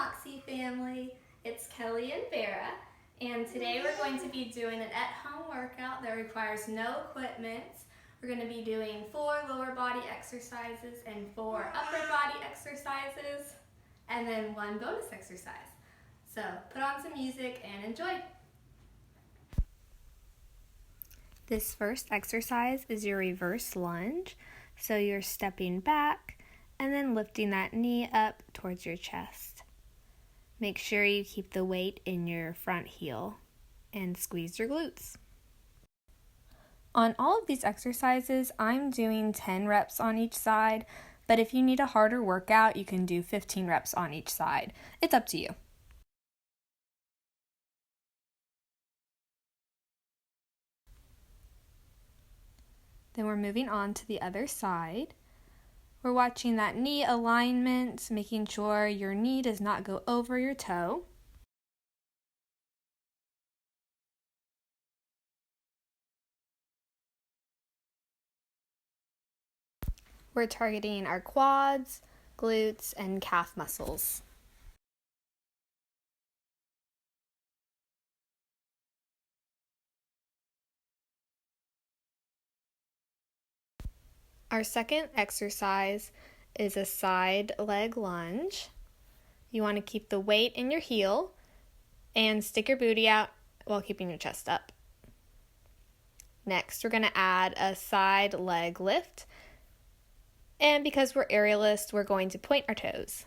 Moxie family. It's Kelly and Vera, and today we're going to be doing an at-home workout that requires no equipment. We're going to be doing 4 lower body exercises and 4 upper body exercises, and then 1 bonus exercise. So put on some music and enjoy. This first exercise is your reverse lunge. So you're stepping back and then lifting that knee up towards your chest. Make sure you keep the weight in your front heel and squeeze your glutes. On all of these exercises, I'm doing 10 reps on each side, but if you need a harder workout, you can do 15 reps on each side. It's up to you. Then we're moving on to the other side. We're watching that knee alignment, making sure your knee does not go over your toe. We're targeting our quads, glutes, and calf muscles. Our second exercise is a side leg lunge. You want to keep the weight in your heel and stick your booty out while keeping your chest up. Next, we're going to add a side leg lift. And because we're aerialists, we're going to point our toes.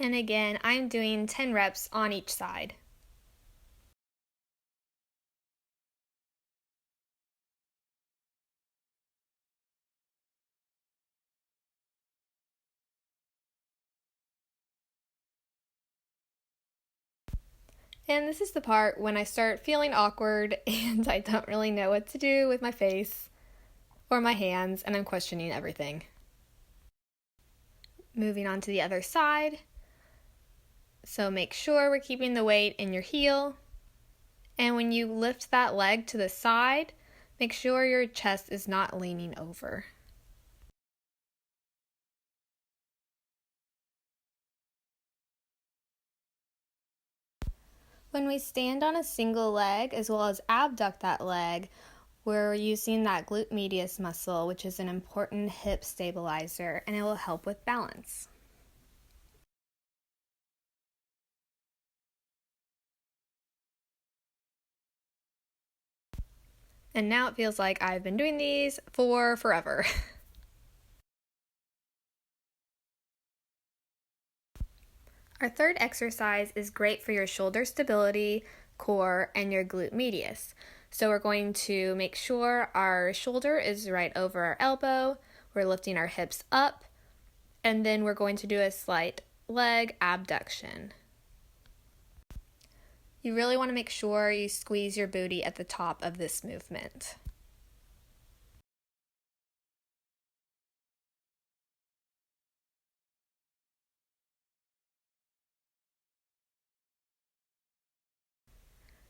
And again, I'm doing 10 reps on each side. And this is the part when I start feeling awkward and I don't really know what to do with my face or my hands, and I'm questioning everything. Moving on to the other side. So make sure we're keeping the weight in your heel. And when you lift that leg to the side, make sure your chest is not leaning over. When we stand on a single leg, as well as abduct that leg, we're using that glute medius muscle, which is an important hip stabilizer, and it will help with balance. And now it feels like I've been doing these for forever. Our third exercise is great for your shoulder stability, core, and your glute medius. So we're going to make sure our shoulder is right over our elbow. We're lifting our hips up, and then we're going to do a slight leg abduction. You really want to make sure you squeeze your booty at the top of this movement.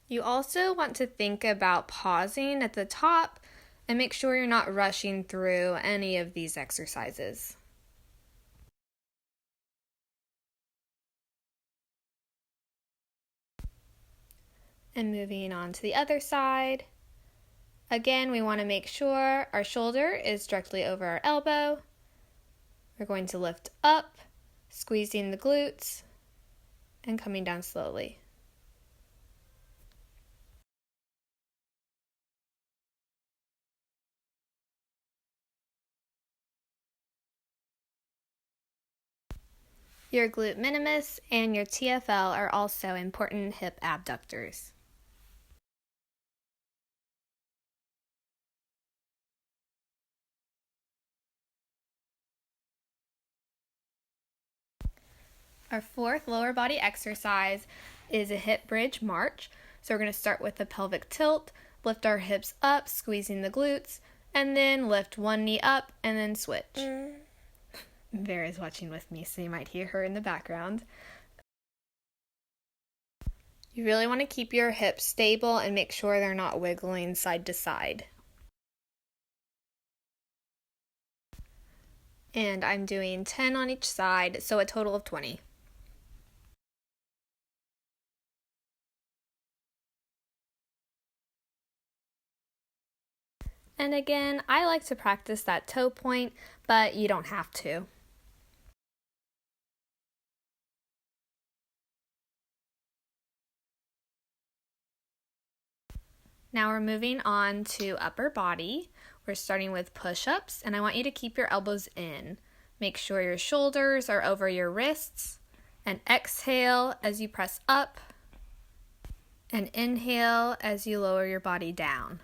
You also want to think about pausing at the top and make sure you're not rushing through any of these exercises. And moving on to the other side. Again, we want to make sure our shoulder is directly over our elbow. We're going to lift up, squeezing the glutes, and coming down slowly. Your glute minimus and your TFL are also important hip abductors. Our fourth lower body exercise is a hip bridge march. So we're going to start with a pelvic tilt, lift our hips up, squeezing the glutes, and then lift one knee up and then switch. Vera's watching with me, so you might hear her in the background. You really want to keep your hips stable and make sure they're not wiggling side to side. And I'm doing 10 on each side, so a total of 20. And again, I like to practice that toe point, but you don't have to. Now we're moving on to upper body. We're starting with push-ups, and I want you to keep your elbows in. Make sure your shoulders are over your wrists, and exhale as you press up, and inhale as you lower your body down.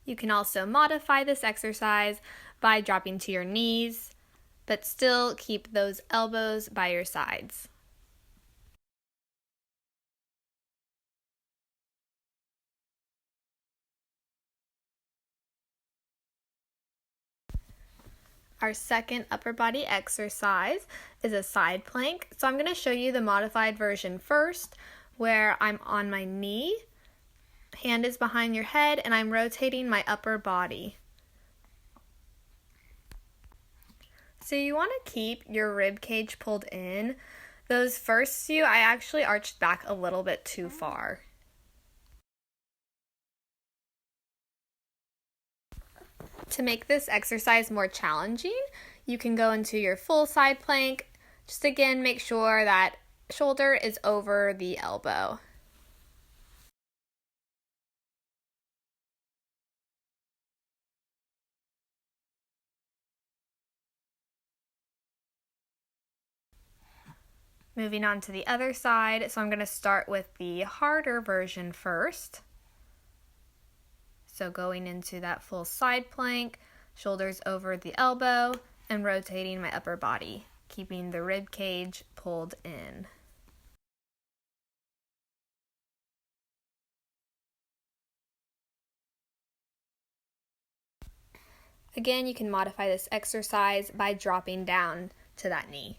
You can also modify this exercise by dropping to your knees, but still keep those elbows by your sides. Our second upper body exercise is a side plank. So I'm going to show you the modified version first, where I'm on my knee, hand is behind your head, and I'm rotating my upper body. So you want to keep your rib cage pulled in. Those first few, I actually arched back a little bit too far. To make this exercise more challenging, you can go into your full side plank. Just again, make sure that shoulder is over the elbow. Moving on to the other side, so I'm going to start with the harder version first. So going into that full side plank, shoulders over the elbow, and rotating my upper body, keeping the rib cage pulled in. Again, you can modify this exercise by dropping down to that knee.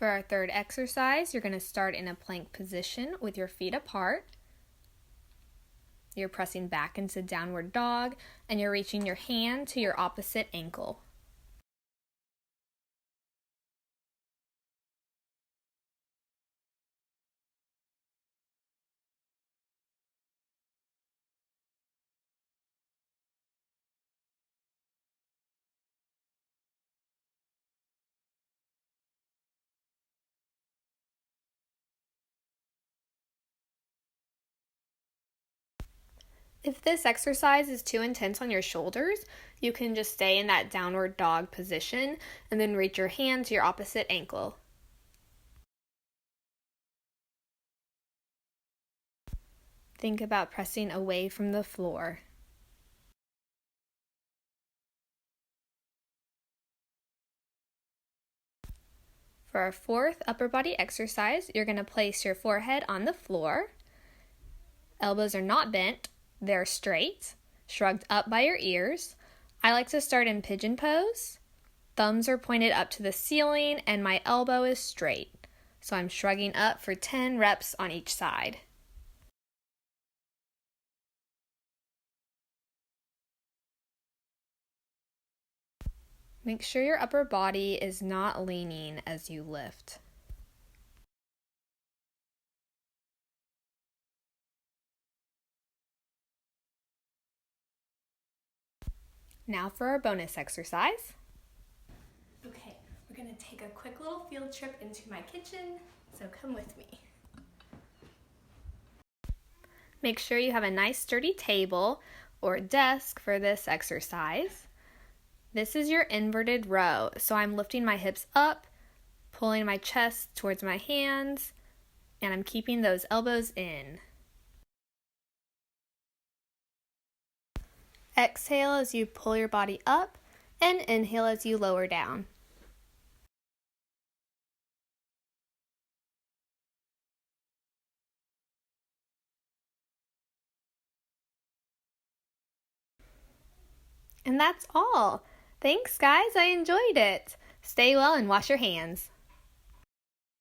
For our third exercise, you're going to start in a plank position with your feet apart. You're pressing back into downward dog, and you're reaching your hand to your opposite ankle. If this exercise is too intense on your shoulders, you can just stay in that downward dog position and then reach your hand to your opposite ankle. Think about pressing away from the floor. For our fourth upper body exercise, you're going to place your forehead on the floor. Elbows are not bent, they're straight, shrugged up by your ears. I like to start in pigeon pose. Thumbs are pointed up to the ceiling and my elbow is straight. So I'm shrugging up for 10 reps on each side. Make sure your upper body is not leaning as you lift. Now for our bonus exercise. Okay, we're going to take a quick little field trip into my kitchen, so come with me. Make sure you have a nice sturdy table or desk for this exercise. This is your inverted row, so I'm lifting my hips up, pulling my chest towards my hands, and I'm keeping those elbows in. Exhale as you pull your body up, and inhale as you lower down. And that's all. Thanks, guys. I enjoyed it. Stay well and wash your hands.